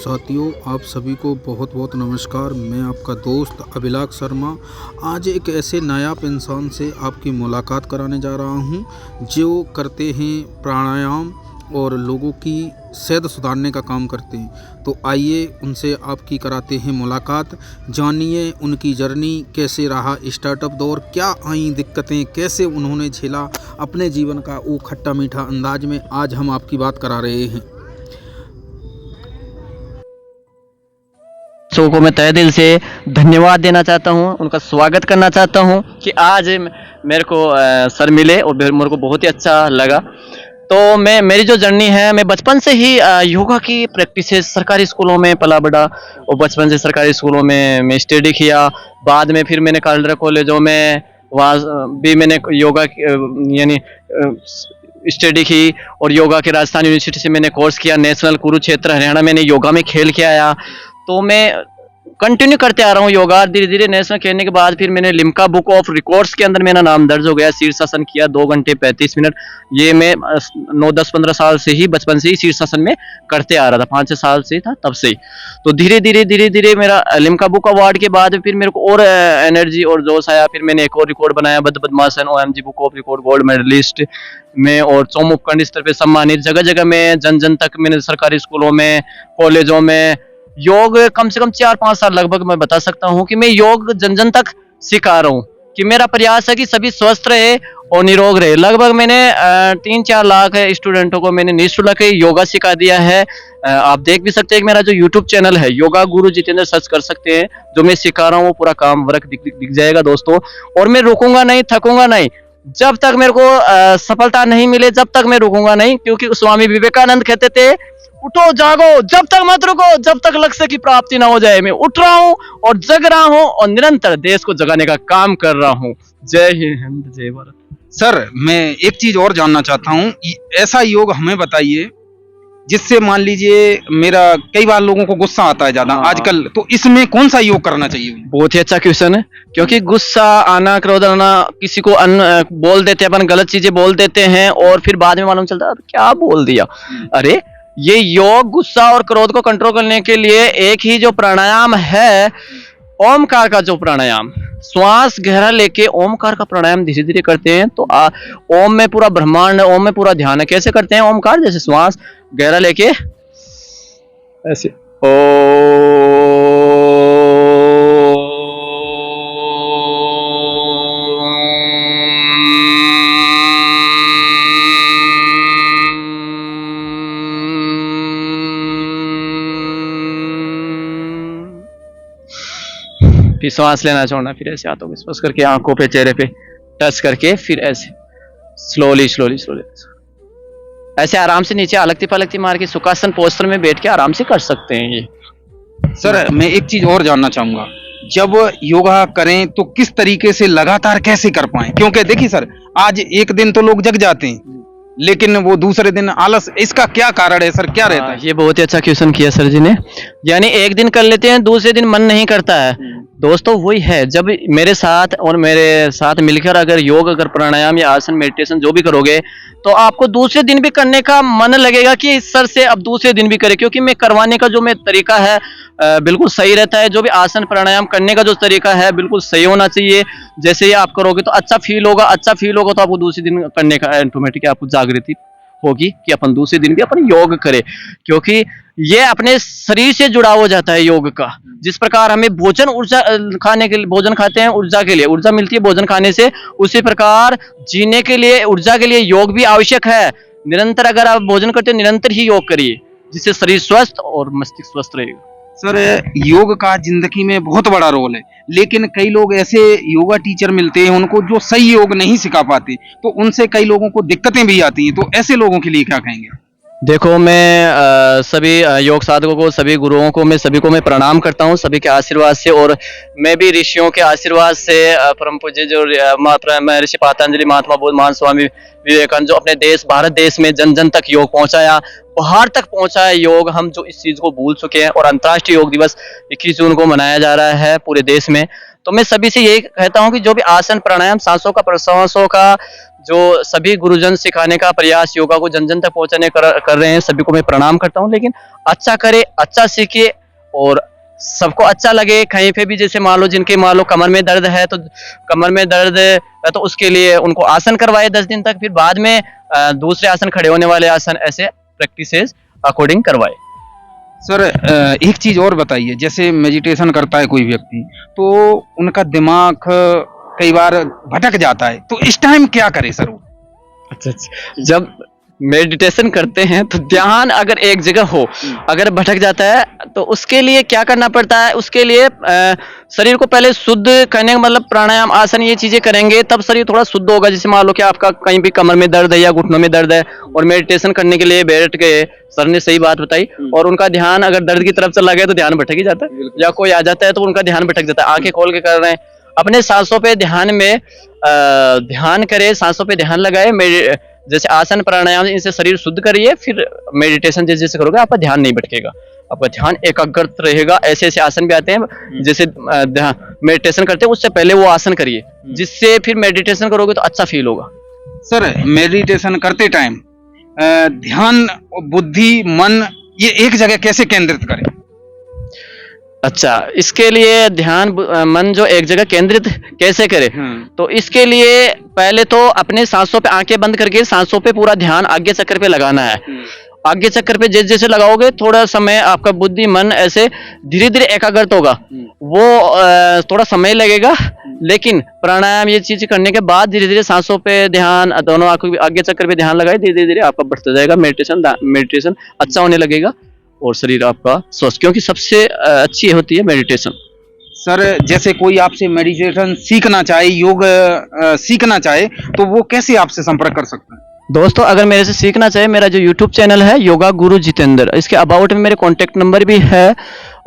साथियों, आप सभी को बहुत बहुत नमस्कार। मैं आपका दोस्त अभिलाष शर्मा आज एक ऐसे नायाब इंसान से आपकी मुलाकात कराने जा रहा हूं जो करते हैं प्राणायाम और लोगों की सेहत सुधारने का काम करते हैं। तो आइए उनसे आपकी कराते हैं मुलाकात, जानिए उनकी जर्नी कैसे रहा, स्टार्टअप दौर क्या आई दिक्कतें, कैसे उन्होंने झेला अपने जीवन का वो खट्टा मीठा अंदाज में आज हम आपकी बात करा रहे हैं। बच्चों को मैं तहे दिल से धन्यवाद देना चाहता हूं, उनका स्वागत करना चाहता हूं कि आज मेरे को सर मिले और मेरे को बहुत ही अच्छा लगा। तो मेरी जो जर्नी है, मैं बचपन से ही योगा की प्रैक्टिसेस सरकारी स्कूलों में पला बढ़ा और बचपन से सरकारी स्कूलों में मैं स्टडी किया। बाद में फिर मैंने कालरा कॉलेजों में वहाँ भी मैंने योगा यानी स्टडी की और योगा के राजस्थान यूनिवर्सिटी से मैंने कोर्स किया। नेशनल कुरुक्षेत्र हरियाणा मैंने योगा में खेल के आया, तो मैं कंटिन्यू करते आ रहा हूँ योगा। धीरे धीरे नेशनल खेलने के बाद फिर मैंने लिम्का बुक ऑफ रिकॉर्ड्स के अंदर मेरा नाम दर्ज हो गया। शीर्षासन किया 2 घंटे 35 मिनट। ये मैं 9, 10, 15 साल से ही, बचपन से ही शीर्षासन में करते आ रहा था, 5-6 साल से था तब से ही। तो धीरे धीरे मेरा लिम्का बुक अवार्ड के बाद फिर मेरे को और एनर्जी और जोश आया। फिर मैंने एक और रिकॉर्ड बनाया, बद्ध पद्मासन OMG book of record gold medallist में, और चौमुख उपखंड स्तर पे सम्मानित। जगह जगह में जन जन तक मैंने सरकारी स्कूलों में, कॉलेजों में योग कम से कम 4-5 साल लगभग मैं बता सकता हूँ कि मैं योग जन जन तक सिखा रहा हूँ। कि मेरा प्रयास है कि सभी स्वस्थ रहे और निरोग रहे। लगभग मैंने 3-4 लाख स्टूडेंटों को मैंने निःशुल्क योगा सिखा दिया है। आप देख भी सकते हैं कि मेरा जो यूट्यूब चैनल है योगा गुरु जितेंद्र, सर्च कर सकते हैं। जो मैं सिखा रहा हूँ वो पूरा काम वर्क दिख जाएगा दोस्तों। और मैं रुकूंगा नहीं, थकूंगा नहीं, जब तक मेरे को सफलता नहीं मिले जब तक मैं रुकूंगा नहीं। क्योंकि स्वामी विवेकानंद कहते थे, उठो जागो जब तक मत रुको, जब तक लक्ष्य की प्राप्ति ना हो जाए। मैं उठ रहा हूँ और जग रहा हूँ और निरंतर देश को जगाने का काम कर रहा हूँ। जय हिंद, जय भारत। सर, मैं एक चीज और जानना चाहता हूँ, ऐसा योग हमें बताइए जिससे मान लीजिए मेरा कई बार लोगों को गुस्सा आता है ज्यादा आजकल, तो इसमें कौन सा योग करना चाहिए? बहुत ही अच्छा क्वेश्चन है, क्योंकि गुस्सा आना, क्रोध आना, किसी को बोल देते हैं अपन, गलत चीजें बोल देते हैं और फिर बाद में मालूम चलता है क्या बोल दिया। अरे ये योग गुस्सा और क्रोध को कंट्रोल करने के लिए एक ही जो प्राणायाम है, ओमकार का जो प्राणायाम, श्वास गहरा लेके ओमकार का प्राणायाम धीरे धीरे करते हैं। तो ओम में पूरा ब्रह्मांड, ओम में पूरा ध्यान है। कैसे करते हैं ओमकार? जैसे श्वास गहरा लेके ऐसे फिर सांस लेना छोड़ना, फिर ऐसे हाथों को स्पर्श करके आंखों पे, चेहरे पे टच करके, फिर ऐसे स्लोली ऐसे आराम से नीचे अलगती पलगती मार के सुखासन पोस्टर में बैठ के आराम से कर सकते हैं ये। सर, मैं एक चीज और जानना चाहूंगा, जब योगा करें तो किस तरीके से लगातार कैसे कर पाएं? क्योंकि देखिए सर, आज एक दिन तो लोग जग जाते हैं लेकिन वो दूसरे दिन आलस, इसका क्या कारण है सर, क्या रहता है? ये बहुत ही अच्छा क्वेश्चन किया सर जी ने। यानी एक दिन कर लेते हैं, दूसरे दिन मन नहीं करता है। दोस्तों वही है, जब मेरे साथ और मेरे साथ मिलकर अगर योग, अगर प्राणायाम या आसन, मेडिटेशन जो भी करोगे, तो आपको दूसरे दिन भी करने का मन लगेगा कि इस सर से अब दूसरे दिन भी करें। क्योंकि मैं करवाने का जो मैं तरीका है बिल्कुल सही रहता है। जो भी आसन प्राणायाम करने का जो तरीका है बिल्कुल सही होना चाहिए। जैसे ही आप करोगे तो अच्छा फील होगा तो आपको दूसरे दिन करने का ऑटोमेटिक आपको जागृति होगी कि अपन दूसरे दिन भी अपन योग करें। क्योंकि ये अपने शरीर से जुड़ा हो जाता है योग का। जिस प्रकार हमें भोजन ऊर्जा खाने के लिए, भोजन खाते हैं ऊर्जा के लिए, ऊर्जा मिलती है भोजन खाने से, उसी प्रकार जीने के लिए, ऊर्जा के लिए योग भी आवश्यक है। निरंतर अगर आप भोजन करते हो, निरंतर ही योग करिए, जिससे शरीर स्वस्थ और मस्तिष्क स्वस्थ रहेगा। सर, योग का जिंदगी में बहुत बड़ा रोल है, लेकिन कई लोग ऐसे योगा टीचर मिलते हैं उनको जो सही योग नहीं सिखा पाते, तो उनसे कई लोगों को दिक्कतें भी आती हैं। तो ऐसे लोगों के लिए क्या कहेंगे? देखो, मैं सभी योग साधकों को, सभी गुरुओं को, सभी को मैं प्रणाम करता हूँ, सभी के आशीर्वाद से। और मैं भी ऋषियों के आशीर्वाद से, परम पूज्य जो ऋषि पतंजलि, महात्मा बुद्ध, महान स्वामी विवेकानंद जो अपने देश भारत देश में जन जन तक योग पहुंचाया, बाहर तक पहुंचाया योग, हम जो इस चीज को भूल चुके हैं। और अंतर्राष्ट्रीय योग दिवस 21 जून को मनाया जा रहा है पूरे देश में। तो मैं सभी से यही कहता हूं कि जो भी आसन प्राणायाम सांसों का प्रश्वासों का जो सभी गुरुजन सिखाने का प्रयास योगा को जन जन तक पहुंचाने कर रहे हैं, सभी को मैं प्रणाम करता हूं। लेकिन अच्छा करे, अच्छा सीखे और सबको अच्छा लगे। कहीं पे भी जैसे मान लो कमर में दर्द है तो तो उसके लिए उनको आसन करवाए 10 दिन तक, फिर बाद में दूसरे आसन, खड़े होने वाले आसन, ऐसे प्रैक्टिसेस अकॉर्डिंग करवाए। सर एक चीज और बताइए, जैसे मेडिटेशन करता है कोई व्यक्ति तो उनका दिमाग कई बार भटक जाता है, तो इस टाइम क्या करे सर वो? अच्छा, जब मेडिटेशन करते हैं तो ध्यान अगर एक जगह हो, अगर भटक जाता है तो उसके लिए क्या करना पड़ता है? उसके लिए शरीर को पहले शुद्ध करने का मतलब प्राणायाम, आसन, ये चीजें करेंगे तब शरीर थोड़ा शुद्ध होगा। जैसे मान लो कि आपका कहीं भी कमर में दर्द है या घुटनों में दर्द है और मेडिटेशन करने के लिए बैठ गए, सर ने सही बात बताई, और उनका ध्यान अगर दर्द की तरफ चला गया तो ध्यान भटक ही जाता है, या कोई आ जाता है तो उनका ध्यान भटक जाता है। आंखें खोल के कर रहे हैं, अपने सांसों पे ध्यान में ध्यान करे, सांसों पे ध्यान लगाए, जैसे आसन प्राणायाम, इनसे शरीर शुद्ध करिए, फिर मेडिटेशन जैसे जैसे करोगे आपका ध्यान नहीं भटकेगा, आपका ध्यान एकाग्रत रहेगा। ऐसे ऐसे आसन भी आते हैं, जैसे मेडिटेशन करते हैं उससे पहले वो आसन करिए, जिससे फिर मेडिटेशन करोगे तो अच्छा फील होगा। सर मेडिटेशन करते टाइम ध्यान, बुद्धि, मन ये एक जगह कैसे केंद्रित करें? अच्छा, इसके लिए ध्यान मन जो एक जगह केंद्रित कैसे करे? तो इसके लिए पहले तो अपने सांसों पे आंखें बंद करके सांसों पे पूरा ध्यान आज्ञा चक्र पे लगाना है। आज्ञा चक्र पे जैसे जैसे लगाओगे थोड़ा समय आपका बुद्धि मन ऐसे धीरे धीरे एकाग्रत होगा। वो थोड़ा समय लगेगा, लेकिन प्राणायाम ये चीज करने के बाद धीरे धीरे सांसों पे ध्यान, दोनों आंखों आज्ञा चक्र पे ध्यान लगाए, धीरे धीरे आपका बढ़ता जाएगा, मेडिटेशन अच्छा होने लगेगा और शरीर आपका स्वस्थ, क्योंकि सबसे अच्छी होती है मेडिटेशन। सर जैसे कोई आपसे मेडिटेशन सीखना चाहे, योग सीखना चाहे, तो वो कैसे आपसे संपर्क कर सकता है? दोस्तों अगर मेरे से सीखना चाहे, मेरा जो YouTube चैनल है योगा गुरु जितेंद्र, इसके अबाउट में मेरे कॉन्टेक्ट नंबर भी है,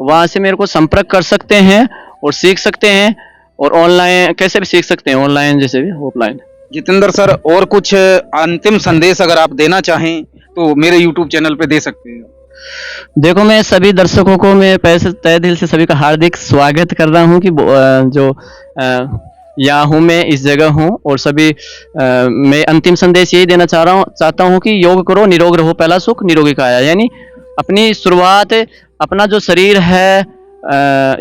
वहां से मेरे को संपर्क कर सकते हैं और सीख सकते हैं। और ऑनलाइन कैसे भी सीख सकते हैं, ऑनलाइन जैसे भी ऑफलाइन। जितेंद्र सर और कुछ अंतिम संदेश अगर आप देना चाहें तो मेरे YouTube चैनल पे दे सकते हैं। देखो, मैं सभी दर्शकों को मैं तहे दिल से सभी का हार्दिक स्वागत कर रहा हूं कि जो यहाँ हूँ, मैं इस जगह हूँ, और सभी मैं अंतिम संदेश यही देना चाहता हूँ कि योग करो, निरोग रहो, पहला सुख निरोगी काया। यानी अपनी शुरुआत, अपना जो शरीर है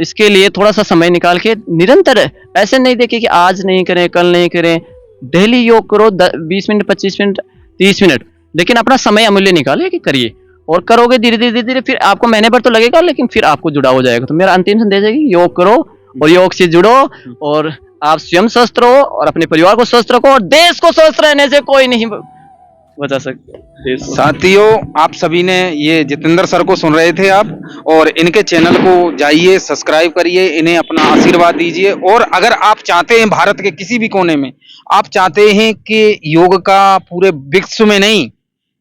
इसके लिए थोड़ा सा समय निकाल के निरंतर, ऐसे नहीं देखे कि आज नहीं करें कल नहीं करें, डेली योग करो, 20 मिनट 25 मिनट 30 मिनट, लेकिन अपना समय अमूल्य निकालिए कि करिए, और करोगे धीरे धीरे धीरे, फिर आपको महीने भर तो लगेगा, लेकिन फिर आपको जुड़ा हो जाएगा। तो मेरा अंतिम संदेश है कि योग करो और योग से जुड़ो, और आप स्वयं स्वस्थ रहो और अपने परिवार को स्वस्थ रखो, और देश को स्वस्थ रहने से कोई नहीं बचा सकते। साथियों, आप सभी ने ये जितेंद्र सर को सुन रहे थे आप, और इनके चैनल को जाइए, सब्सक्राइब करिए, इन्हें अपना आशीर्वाद दीजिए। और अगर आप चाहते हैं भारत के किसी भी कोने में आप चाहते हैं कि योग का पूरे विश्व में नहीं,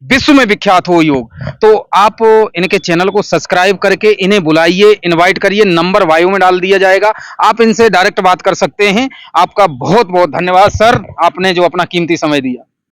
विश्व में विख्यात हो योग, तो आप इनके चैनल को सब्सक्राइब करके इन्हें बुलाइए, इनवाइट करिए, नंबर बायो में डाल दिया जाएगा, आप इनसे डायरेक्ट बात कर सकते हैं। आपका बहुत बहुत धन्यवाद सर, आपने जो अपना कीमती समय दिया।